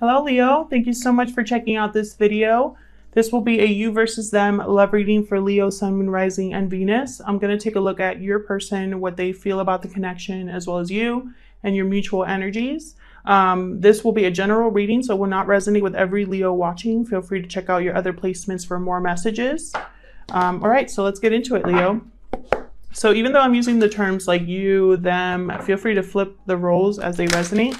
Hello, Leo. Thank you so much for checking out this video. This will be a you versus them love reading for Leo, Sun, Moon, Rising, and Venus. I'm going to take a look at your person, what they feel about the connection, as well as you and your mutual energies. This will be a general reading, so it will not resonate with every Leo watching. Feel free to check out your other placements for more messages. All right, so let's get into it, Leo. So even though I'm using the terms like you, them, feel free to flip the roles as they resonate.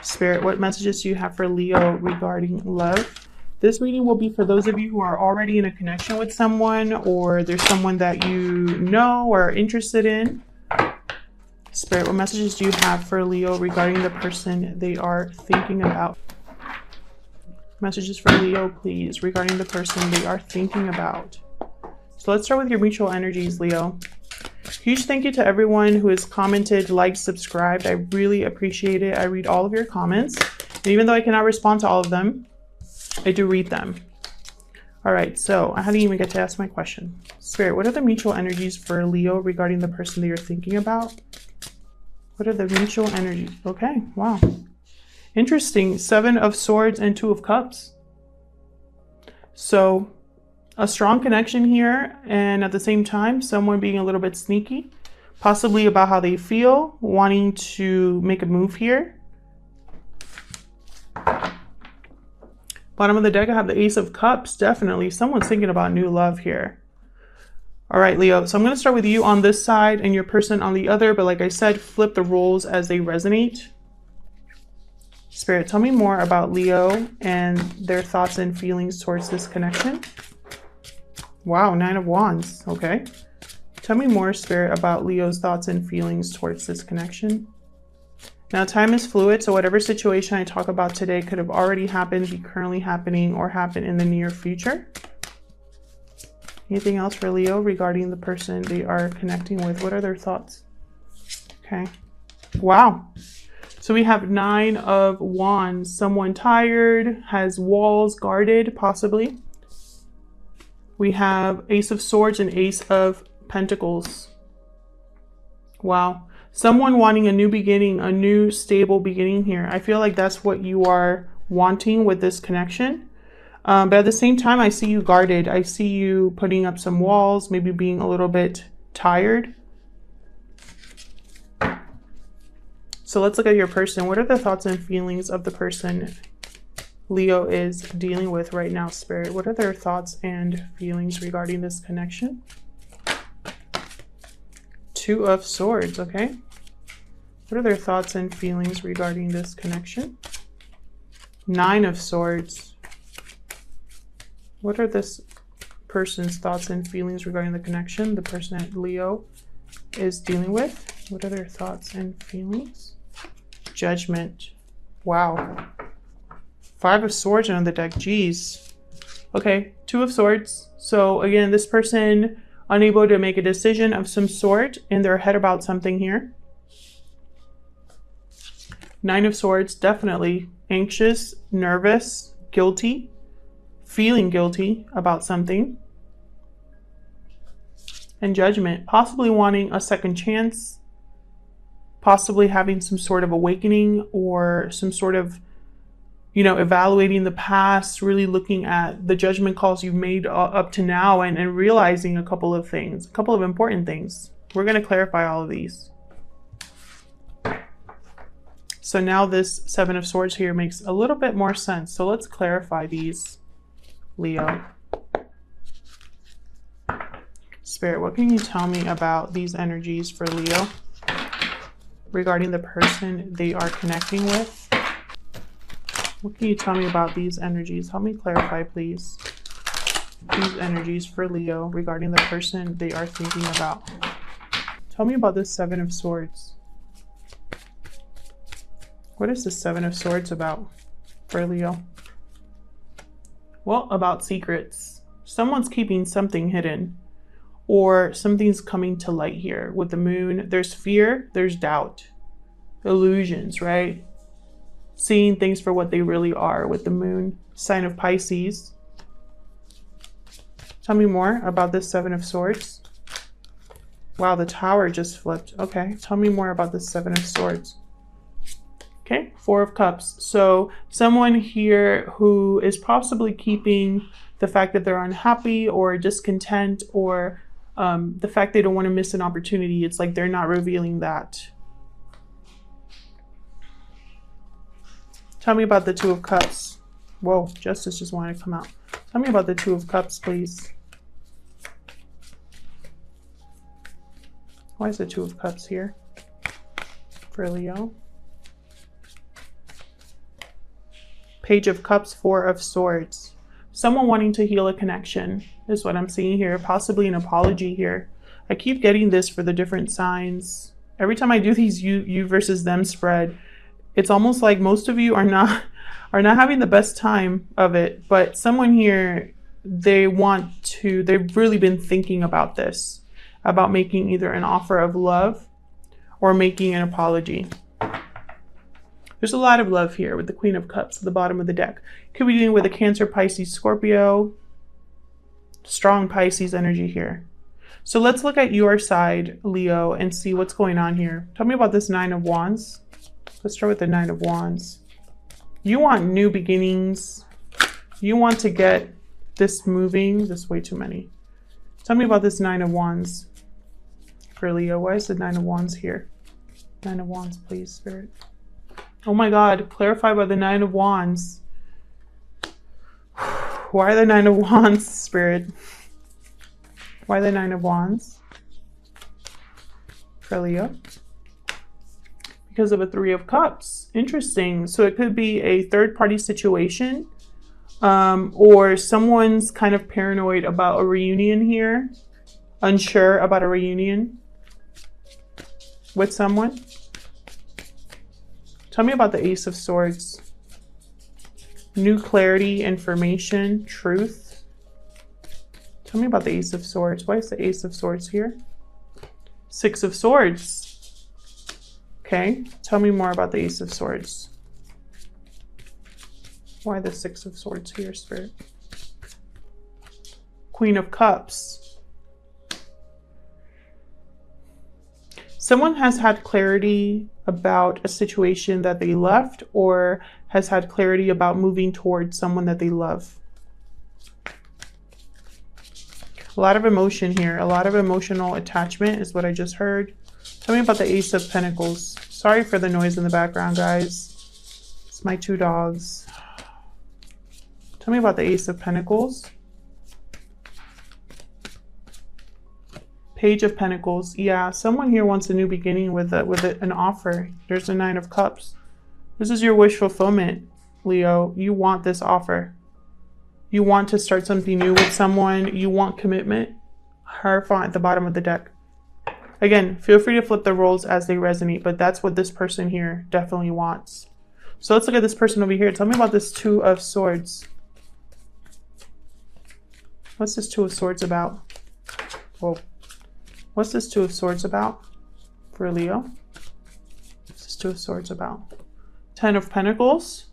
Spirit, what messages do you have for Leo regarding love? This reading will be for those of you who are already in a connection with someone, or there's someone that you know or are interested in. Spirit, what messages do you have for Leo regarding the person they are thinking about? Messages for Leo, please, regarding the person they are thinking about. So let's start with your mutual energies, Leo. Huge thank you to everyone who has commented, liked, subscribed. I really appreciate it. I read all of your comments. And even though I cannot respond to all of them, I do read them. All right, so I didn't even get to ask my question. Spirit, what are the mutual energies for Leo regarding the person that you're thinking about? What are the mutual energies? Okay, wow. Interesting. 7 of Swords and 2 of Cups. So a strong connection here, and at the same time, someone being a little bit sneaky, possibly about how they feel, wanting to make a move here. Bottom of the deck, I have the Ace of Cups. Definitely someone's thinking about new love here. All right, Leo, so I'm going to start with you on this side and your person on the other, but like I said, flip the roles as they resonate. Spirit, tell me more about Leo and their thoughts and feelings towards this connection. Wow, 9 of Wands. Okay. Tell me more, Spirit, about Leo's thoughts and feelings towards this connection. Now, time is fluid, so whatever situation I talk about today could have already happened, be currently happening, or happen in the near future. Anything else for Leo regarding the person they are connecting with? What are their thoughts? Okay. Wow. So we have 9 of Wands. Someone tired, has walls guarded, possibly. We have Ace of Swords and Ace of Pentacles. Wow. Someone wanting a new beginning, a new stable beginning here. I feel like that's what you are wanting with this connection. But at the same time, I see you guarded. I see you putting up some walls, maybe being a little bit tired. So let's look at your person. What are the thoughts and feelings of the person Leo is dealing with right now, Spirit? What are their thoughts and feelings regarding this connection? 2 of Swords, okay. What are their thoughts and feelings regarding this connection? 9 of Swords. What are this person's thoughts and feelings regarding the connection, the person that Leo is dealing with? What are their thoughts and feelings? Judgment. Wow. 5 of Swords on the deck. Geez. Okay, 2 of Swords. So again, this person unable to make a decision of some sort in their head about something here. 9 of Swords, definitely anxious, nervous, guilty, feeling guilty about something. And Judgment, possibly wanting a second chance, possibly having some sort of awakening or some sort of, you know, evaluating the past, really looking at the judgment calls you've made up to now and realizing a couple of things, a couple of important things. We're going to clarify all of these. So now this 7 of Swords here makes a little bit more sense. So let's clarify these, Leo. Spirit, what can you tell me about these energies for Leo regarding the person they are connecting with? What can you tell me about these energies? Help me clarify, please. These energies for Leo regarding the person they are thinking about. Tell me about this 7 of Swords. What is the 7 of Swords about for Leo? Well, about secrets. Someone's keeping something hidden, or something's coming to light here. With the moon, there's fear, there's doubt, illusions, right? Seeing things for what they really are with the moon. Sign of Pisces. Tell me more about this 7 of Swords. Wow, the Tower just flipped. Okay, tell me more about this 7 of Swords. Okay, Four of Cups. So someone here who is possibly keeping the fact that they're unhappy or discontent, or the fact they don't want to miss an opportunity. It's like they're not revealing that. Tell me about the Two of Cups. Whoa, Justice just wanted to come out. Tell me about the Two of Cups, please. Why is the Two of Cups here for Leo? Page of Cups, Four of Swords. Someone wanting to heal a connection is what I'm seeing here. Possibly an apology here. I keep getting this for the different signs. Every time I do these you versus them spread, it's almost like most of you are not having the best time of it. But someone here, they've really been thinking about this, about making either an offer of love or making an apology. There's a lot of love here with the Queen of Cups at the bottom of the deck. Could be dealing with a Cancer, Pisces, Scorpio. Strong Pisces energy here. So let's look at your side, Leo, and see what's going on here. Tell me about this Nine of Wands. Let's start with the Nine of Wands. You want new beginnings. You want to get this moving. This is way too many. Tell me about this Nine of Wands for Leo. Why is the Nine of Wands here? Nine of Wands, please, Spirit. Oh my God, clarify by the Nine of Wands. Why the Nine of Wands, Spirit? Why the Nine of Wands for Leo? Because of a Three of Cups. Interesting. So it could be a third-party situation, or someone's kind of paranoid about a reunion here, unsure about a reunion with someone. Tell me about the Ace of Swords. New clarity, information, truth. Tell me about the Ace of Swords. Why is the Ace of Swords here? Six of Swords. Okay, tell me more about the Ace of Swords. Why the Six of Swords here, Spirit? Queen of Cups. Someone has had clarity about a situation that they left, or has had clarity about moving towards someone that they love. A lot of emotion here. A lot of emotional attachment is what I just heard. Tell me about the Ace of Pentacles. Sorry for the noise in the background, guys. It's my two dogs. Tell me about the Ace of Pentacles. Page of Pentacles. Yeah, someone here wants a new beginning with an offer. There's the Nine of Cups. This is your wish fulfillment, Leo. You want this offer. You want to start something new with someone. You want commitment. Hierophant at the bottom of the deck. Again, feel free to flip the roles as they resonate, but that's what this person here definitely wants. So let's look at this person over here. Tell me about this Two of Swords. What's this Two of Swords about? Whoa. What's this Two of Swords about for Leo? What's this Two of Swords about? Ten of Pentacles.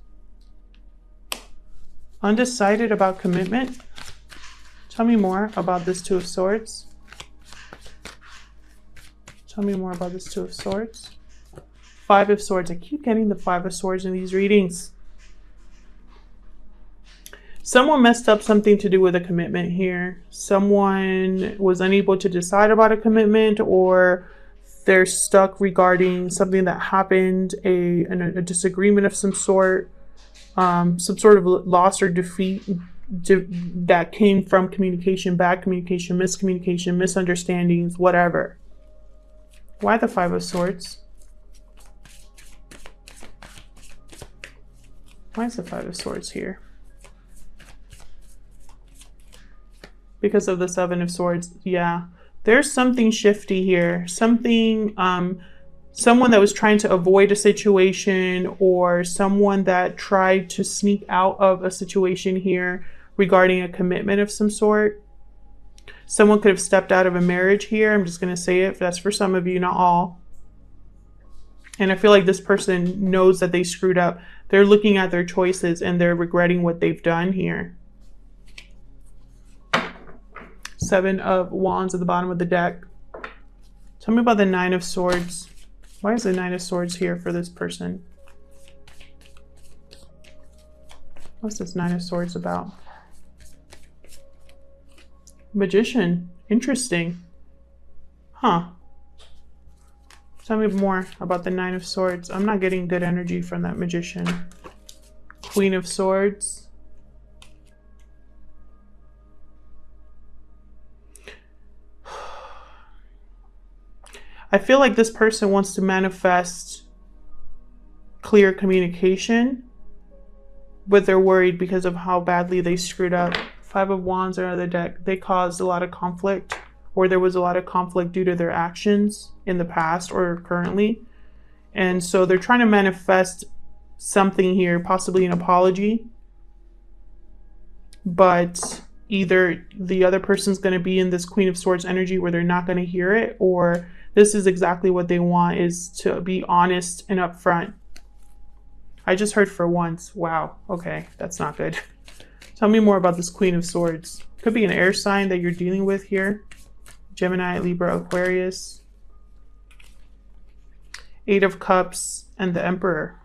Undecided about commitment. Tell me more about this Two of Swords. Tell me more about this Two of Swords. Five of Swords. I keep getting the Five of Swords in these readings. Someone messed up something to do with a commitment here. Someone was unable to decide about a commitment, or they're stuck regarding something that happened, a disagreement of some sort, some sort of loss or defeat that came from communication, bad communication, miscommunication, misunderstandings, whatever. Why the Five of Swords? Why is the Five of Swords here? Because of the Seven of Swords. Yeah, there's something shifty here. Something, someone that was trying to avoid a situation, or someone that tried to sneak out of a situation here regarding a commitment of some sort. Someone could have stepped out of a marriage here. I'm just going to say it. That's for some of you, not all. And I feel like this person knows that they screwed up. They're looking at their choices and they're regretting what they've done here. Seven of Wands at the bottom of the deck. Tell me about the Nine of Swords. Why is the Nine of Swords here for this person? What's this Nine of Swords about? Magician. Interesting. Huh. Tell me more about the Nine of Swords. I'm not getting good energy from that Magician. Queen of Swords. I feel like this person wants to manifest clear communication, but they're worried because of how badly they screwed up. Five of Wands are on the deck. They caused a lot of conflict, or there was a lot of conflict due to their actions in the past or currently. And so they're trying to manifest something here, possibly an apology. But either the other person's going to be in this Queen of Swords energy where they're not going to hear it, or this is exactly what they want, is to be honest and upfront. I just heard for once. Wow. Okay. That's not good. Tell me more about this Queen of Swords. Could be an air sign that you're dealing with here. Gemini, Libra, Aquarius. Eight of Cups and the Emperor.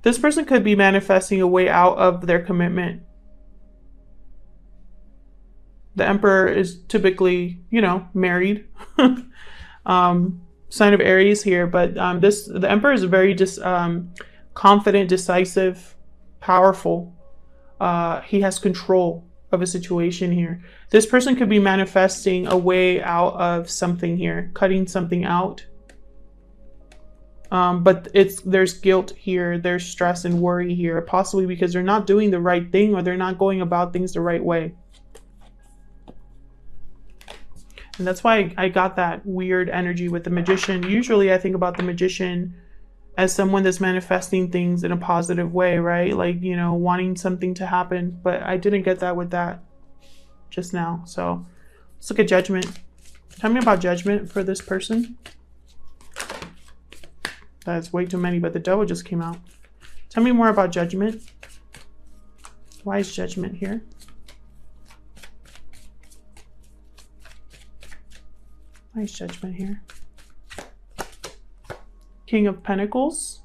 This person could be manifesting a way out of their commitment. The Emperor is typically, you know, married. Sign of Aries here, but the Emperor is very confident, decisive, powerful. He has control of a situation here. This person could be manifesting a way out of something here, cutting something out. But there's guilt here, there's stress and worry here, possibly because they're not doing the right thing or they're not going about things the right way. And that's why I got that weird energy with the Magician. Usually I think about the Magician as someone that's manifesting things in a positive way, right? Like, you know, wanting something to happen. But I didn't get that with that just now. So let's look at Judgment. Tell me about Judgment for this person. That's way too many, but the Devil just came out. Tell me more about Judgment. Why is Judgment here? Why is Judgment here? King of Pentacles.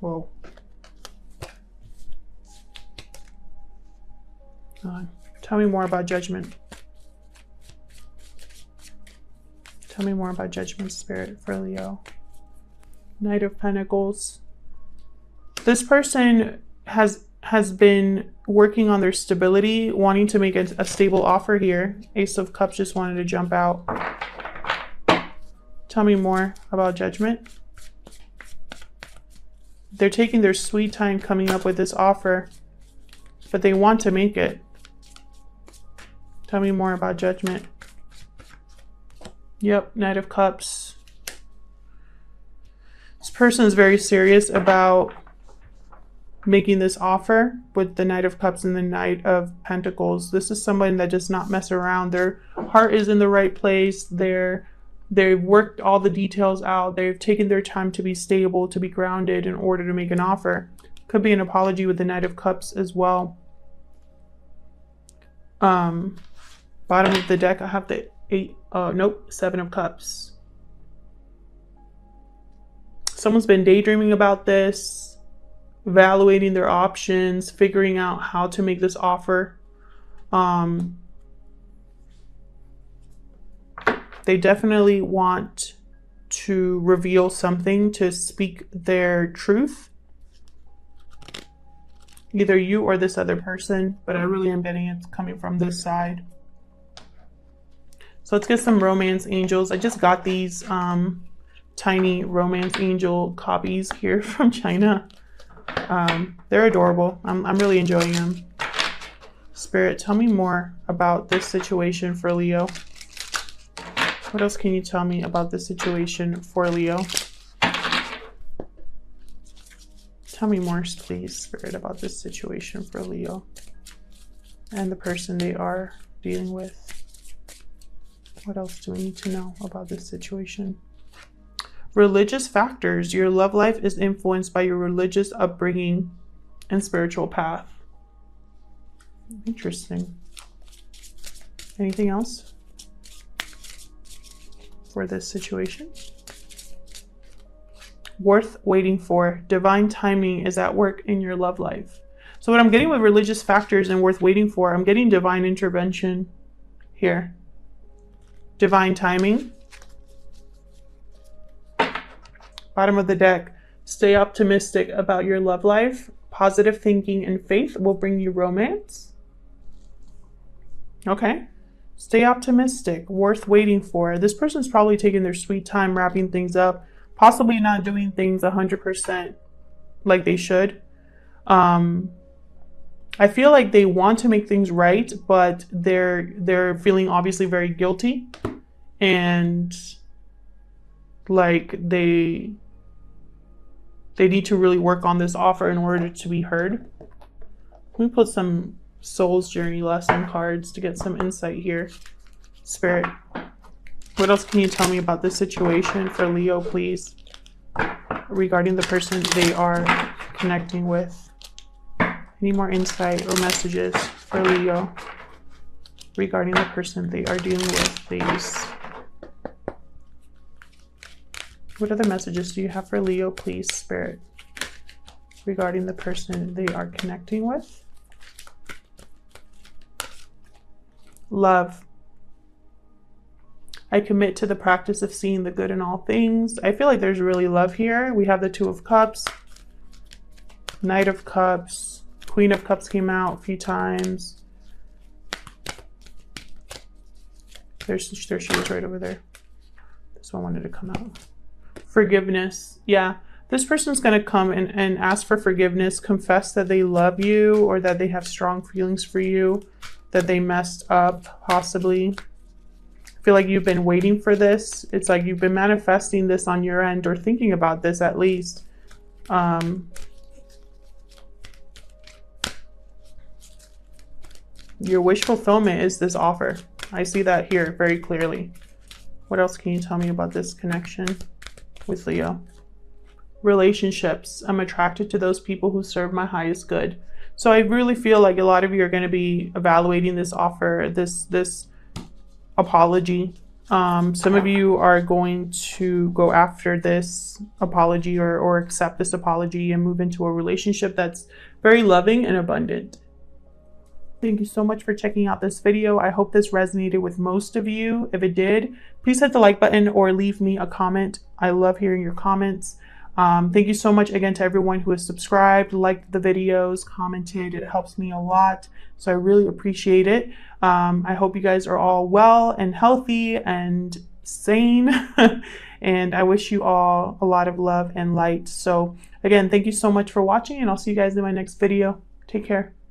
Whoa. Tell me more about Judgment. Tell me more about Judgment, Spirit, for Leo. Knight of Pentacles. This person has been working on their stability, wanting to make a stable offer here. Ace of Cups just wanted to jump out. Tell me more about Judgment. They're taking their sweet time coming up with this offer, but they want to make it. Tell me more about Judgment. Yep, Knight of Cups. This person is very serious about making this offer with the Knight of Cups and the Knight of Pentacles. This is someone that does not mess around. Their heart is in the right place. They've worked all the details out. They've taken their time to be stable, to be grounded in order to make an offer. Could be an apology with the Knight of Cups as well. Bottom of the deck, I have the Seven of Cups. Someone's been daydreaming about this, evaluating their options, figuring out how to make this offer. They definitely want to reveal something, to speak their truth. Either you or this other person, but I really am getting it's coming from this side. So let's get some romance angels. I just got these tiny romance angel copies here from China. They're adorable. I'm really enjoying them. Spirit, tell me more about this situation for Leo. What else can you tell me about this situation for Leo? Tell me more, please, Spirit, about this situation for Leo and the person they are dealing with. What else do we need to know about this situation? Religious factors. Your love life is influenced by your religious upbringing and spiritual path. Interesting. Anything else for this situation? worth waiting for. Divine timing is at work in your love life. So what I'm getting with religious factors and worth waiting for, I'm getting divine intervention here. Divine timing. Bottom of the deck, stay optimistic about your love life. Positive thinking and faith will bring you romance. Okay. Stay optimistic, worth waiting for. This person's probably taking their sweet time wrapping things up, possibly not doing things 100% like they should. I feel like they want to make things right, but they're feeling obviously very guilty, and like they need to really work on this offer in order to be heard. Let me put some Soul's Journey lesson cards to get some insight here. Spirit, what else can you tell me about this situation for Leo, please, regarding the person they are connecting with? Any more insight or messages for Leo regarding the person they are dealing with, please? What other messages do you have for Leo, please, Spirit, regarding the person they are connecting with? Love. I commit to the practice of seeing the good in all things. I feel like there's really love here. We have the Two of Cups, Knight of Cups, Queen of Cups came out a few times. There she is right over there. This one wanted to come out. Forgiveness. Yeah, this person's going to come and ask for forgiveness, confess that they love you or that they have strong feelings for you, that they messed up, possibly. I feel like you've been waiting for this. It's like you've been manifesting this on your end, or thinking about this at least. Your wish fulfillment is this offer. I see that here very clearly. What else can you tell me about this connection with Leo? Relationships. I'm attracted to those people who serve my highest good. So I really feel like a lot of you are going to be evaluating this offer, this apology. Some of you are going to go after this apology or accept this apology and move into a relationship that's very loving and abundant. Thank you so much for checking out this video. I hope this resonated with most of you. If it did, please hit the like button or leave me a comment. I love hearing your comments. Thank you so much again to everyone who has subscribed, liked the videos, commented. It helps me a lot. So I really appreciate it. I hope you guys are all well and healthy and sane. And I wish you all a lot of love and light. So again, thank you so much for watching, and I'll see you guys in my next video. Take care.